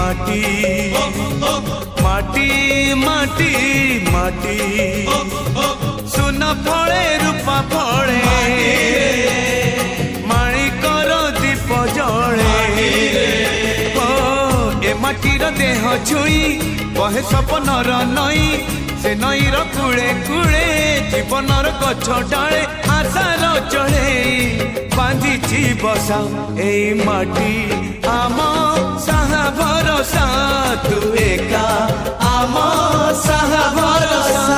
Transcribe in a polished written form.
माटी माटी माटी माटी सुन फले रूपा फले माणिकर दीप जले ए माटीर देह छुई बहे सपनर नई से नईर कूले कूले जीवनर गछ डाले आशार चढ़े बांधिची बसा ए माटी आम साहा भरोसा तू एका आम साहा भरोसा।